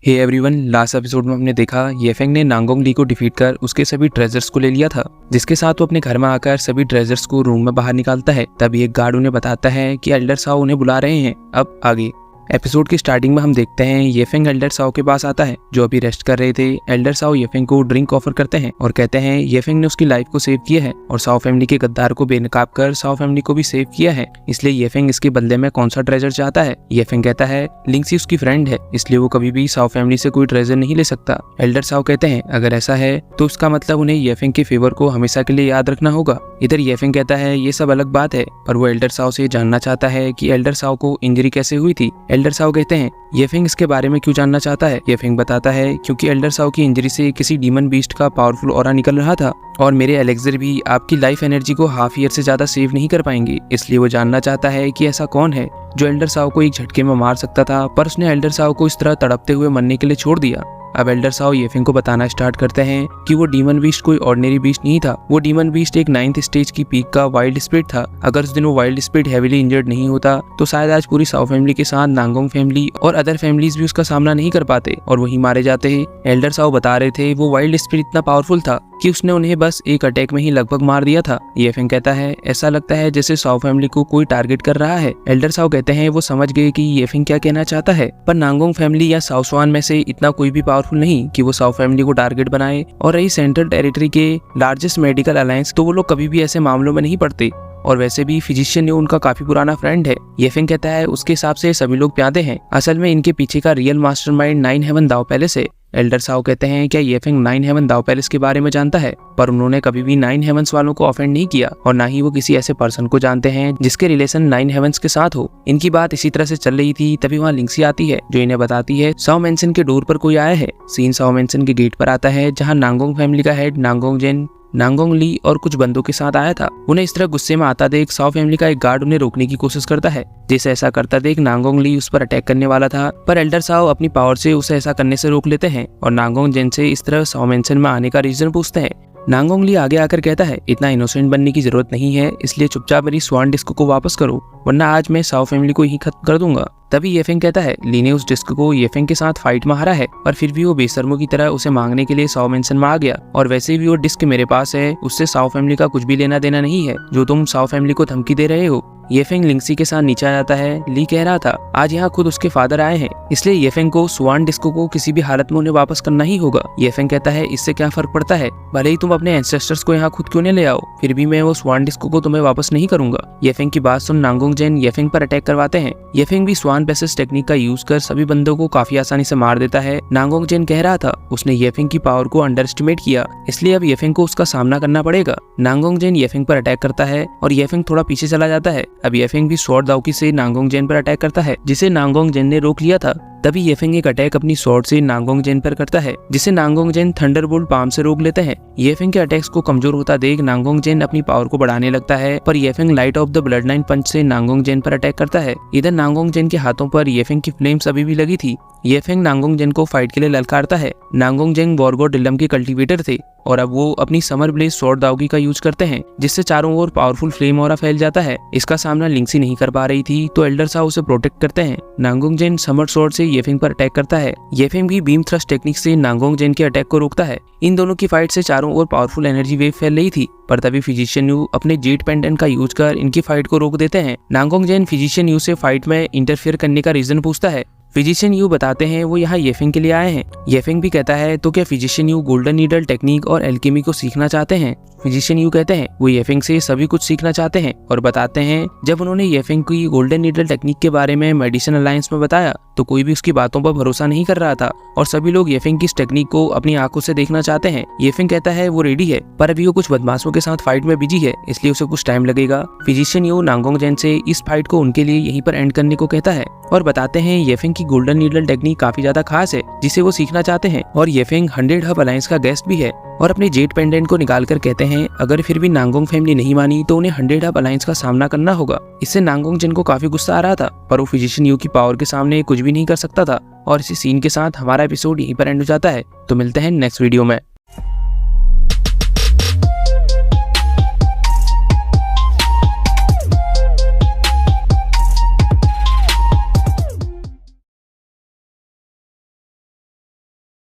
Hey everyone, last episode में हमने देखा येफेंग ने नांगोंग ली को डिफीट कर उसके सभी ट्रेजर्स को ले लिया था, जिसके साथ वो अपने घर में आकर सभी ट्रेजर्स को रूम में बाहर निकालता है। तभी एक गार्ड उन्हें बताता है कि एल्डर साओ उन्हें बुला रहे हैं। अब आगे एपिसोड की स्टार्टिंग में हम देखते हैं येफेंग एल्डर साओ के पास आता है, जो अभी रेस्ट कर रहे थे। एल्डर साओ येफेंग को ड्रिंक ऑफर करते हैं और कहते हैं येफेंग ने उसकी लाइफ को सेव किया है और साओ फैमिली के गद्दार को बेनकाब कर साओ फैमिली को भी सेव किया है, इसलिए येफेंग इसके बदले में कौन सा ट्रेजर चाहता है। येफेंग कहता है लिंक्सी उसकी फ्रेंड है, इसलिए वो कभी भी साओ फैमिली से कोई ट्रेजर नहीं ले सकता। एल्डर साओ कहते हैं अगर ऐसा है तो उसका मतलब उन्हें येफेंग के फेवर को हमेशा के लिए याद रखना होगा। इधर येफेंग कहता है ये सब अलग बात है, पर वो एल्डर साओ से जानना चाहता है कि एल्डर साओ को इंजरी कैसे हुई थी। एल्डर साओ कहते हैं येफेंग इसके बारे में क्यों जानना चाहता है। येफेंग बताता है क्योंकि एल्डर साओ की इंजरी से किसी डीमन बीस्ट का पावरफुल ऑरा निकल रहा था और मेरे एलेक्सर भी आपकी लाइफ एनर्जी को हाफ ईयर से ज्यादा सेव नहीं कर पाएंगे, इसलिए वो जानना चाहता है कि ऐसा कौन है जो एल्डर साओ को एक झटके में मार सकता था, पर उसने एल्डर साओ को इस तरह तड़पते हुए मरने के लिए छोड़ दिया। अब एल्डर साओ येफेंग को बताना स्टार्ट करते हैं कि वो डीमन बीस्ट कोई ऑर्डिनरी बीस्ट नहीं था। वो डीमन बीस्ट एक 9th स्टेज की पीक का वाइल्ड स्पिरिट था। अगर उस दिन वो वाइल्ड स्पिरिट हेवीली इंजर्ड नहीं होता तो शायद आज पूरी साओ फैमिली के साथ नांगोंग फैमिली और अदर फैमिलीज भी उसका सामना नहीं कर पाते और वही मारे जाते हैं। एल्डर साओ बता रहे थे वो वाइल्ड स्पिरिट इतना पावरफुल था कि उसने उन्हें बस एक अटैक में ही लगभग मार दिया था। येफेंग कहता है ऐसा लगता है जैसे साओ फैमिली को कोई टारगेट कर रहा है। एल्डर साओ कहते हैं वो समझ गए कि येफेंग क्या कहना चाहता है, पर नांगोंग फैमिली या साओ स्वान में से इतना कोई भी पावरफुल नहीं कि वो साओ फैमिली को टारगेट बनाए। और रही सेंट्रल टेरिटरी के लार्जेस्ट मेडिकल अलायंस, तो वो लोग कभी भी ऐसे मामलों में नहीं पड़ते और वैसे भी फिजिशियन ने उनका काफी पुराना फ्रेंड है। येफेंग कहता है उसके हिसाब से सभी लोग प्यादे हैं, असल में इनके पीछे का रियल मास्टरमाइंड 9 हेवन दाओ पैलेस है। एल्डर साओ कहते हैं क्या येफेंग 9 हेवन दाओ पैलेस के बारे में जानता है, पर उन्होंने कभी भी 9 हेवंस वालों को ऑफेंड नहीं किया और ना ही वो किसी ऐसे पर्सन को जानते हैं जिसके रिलेशन 9 हेवंस के साथ हो। इनकी बात इसी तरह से चल रही थी तभी वहाँ लिंक्सी आती है जो इन्हें बताती है साओ मेंशन के डोर पर कोई आया है। सीन साओ मेंशन के गेट पर आता है जहाँ नांगोंग फैमिली का हेड नांगोंग जेन, नांगोंग ली और कुछ बंदों के साथ आया था। उन्हें इस तरह गुस्से में आता देख साओ फैमिली का एक गार्ड उन्हें रोकने की कोशिश करता है। जैसे ऐसा करता देख नांगोंग ली उस पर अटैक करने वाला था, पर एल्डर साओ अपनी पावर से उसे ऐसा करने से रोक लेते हैं और नांगोंग जेन से इस तरह साओ मेंशन में आने का रीजन पूछते हैं। नांगोंग ली आगे आकर कहता है इतना इनोसेंट बनने की जरूरत नहीं है, इसलिए चुपचाप मेरी स्वान डिस्क को वापस करो वरना आज मैं साओ फैमिली को ही खत्म कर दूंगा। तभी येफेंग कहता है ली ने उस डिस्क को येफेंग के साथ फाइट में हारा है, पर फिर भी वो बेशर्मों की तरह उसे मांगने के लिए साओ मेंशन में आ गया और वैसे भी वो डिस्क मेरे पास है, उससे साओ फैमिली का कुछ भी लेना देना नहीं है जो तुम साओ फैमिली को धमकी दे रहे हो। येफेंग लिंक्सी के साथ नीचे आ जाता है। ली कह रहा था आज यहाँ खुद उसके फादर आए हैं, इसलिए येफेंग को स्वान डिस्क को किसी भी हालत में उन्हें वापस करना ही होगा। येफेंग कहता है इससे क्या फर्क पड़ता है, भले ही तुम अपने एंसेस्टर्स को यहाँ खुद क्यों न ले आओ, फिर भी मैं वो स्वान डिस्क को तुम्हें वापस नहीं करूंगा। येफेंग की बात सुन नांगोंग जेन येफेंग पर अटैक करवाते हैं। येफेंग भी स्वान पैसेज टेक्निक का यूज कर सभी बंदों को काफी आसानी से मार देता है। नांगोंग जेन कह रहा था उसने येफेंग की पावर को अंडर एस्टिमेट किया, इसलिए अब येफेंग को उसका सामना करना पड़ेगा। नांगोंग जेन येफेंग पर अटैक करता है और येफेंग थोड़ा पीछे चला जाता है। अब येफेंग भी स्वॉर्ड दाओकी से नांगोंग जेन पर अटैक करता है जिसे नांगोंग जेन ने रोक लिया था। तभी येफेंग एक अटैक अपनी स्वॉर्ड से नांगोंग जेन पर करता है जिसे नांगोंग जेन थंडरबोल्ट पाम से रोक लेते हैं। येफेंग के अटैक्स को कमजोर होता देख नांगोंग जेन अपनी पावर को बढ़ाने लगता है, पर येफेंग light of the blood line पंच से नांगोंग जेन पर अटैक करता है। इधर नांगोंग जेन के हाथों पर येफेंग की फ्लेम्स अभी भी लगी थी। येफेंग नांगोंग जेन को फाइट के लिए ललकारता है। नांगोंग जेन बोर्गो डिलम के कल्टीवेटर थे और अब वो अपनी समर ब्लेज स्वॉर्ड दाओकी का यूज करते हैं जिससे चारों ओर पावरफुल फ्लेम ऑरा फैल जाता है। इसका सामना लिंक्सी नहीं कर पा रही थी तो एल्डर साओ उसे प्रोटेक्ट करते हैं। नांगोंग जेन समर स्वॉर्ड से येफेंग पर अटैक करता है। येफेंग भी बीम थ्रस्ट टेक्निक से नांगोंग जेन के अटैक को रोकता है। इन दोनों की फाइट से चारों ओर पावरफुल एनर्जी वेव फैल रही थी, पर तभी फिजिशियन यू अपने जेट पेंडेंट का यूज कर इनकी फाइट को रोक देते हैं। नांगोंग जेन फिजिशियन यू से फाइट में इंटरफेयर करने का रीजन पूछता है। फिजिशियन यू बताते हैं वो यहाँ येफेंग के लिए आए हैं। येफेंग भी कहता है तो क्या physician you golden needle technique और एल्केमी को सीखना चाहते हैं। फिजिशियन यू कहते हैं वो येफेंग से सभी कुछ सीखना चाहते हैं और बताते हैं जब उन्होंने येफेंग की गोल्डन नीडल टेक्निक के बारे में मेडिसिन अलायंस में बताया तो कोई भी उसकी बातों पर भरोसा नहीं कर रहा था और सभी लोग येफेंग की इस टेक्निक को अपनी आंखों से देखना चाहते हैं। येफेंग कहता है वो रेडी है, पर अभी वो कुछ बदमाशों के साथ फाइट में बिजी है, इसलिए उसे कुछ टाइम लगेगा। फिजिशियन यू नांगोंग जेन से इस फाइट को उनके लिए यहीं पर एंड करने को कहता है और बताते हैं येफेंग की गोल्डन नीडल टेक्निक काफी ज्यादा खास है जिसे वो सीखना चाहते हैं और येफेंग 100 हब अलायंस का गेस्ट भी है और अपने जेट पेंडेंट को निकाल कर कहते हैं अगर फिर भी नांगोंग फैमिली नहीं मानी तो उन्हें 100 हब अलायंस का सामना करना होगा। इससे नांगोंग जेन को काफी गुस्सा आ रहा था, पर वो फिजिशियन यू की पावर के सामने कुछ भी नहीं कर सकता था और इसी सीन के साथ हमारा एपिसोड यहीं पर एंड हो जाता है। तो मिलते हैं नेक्स्ट वीडियो में।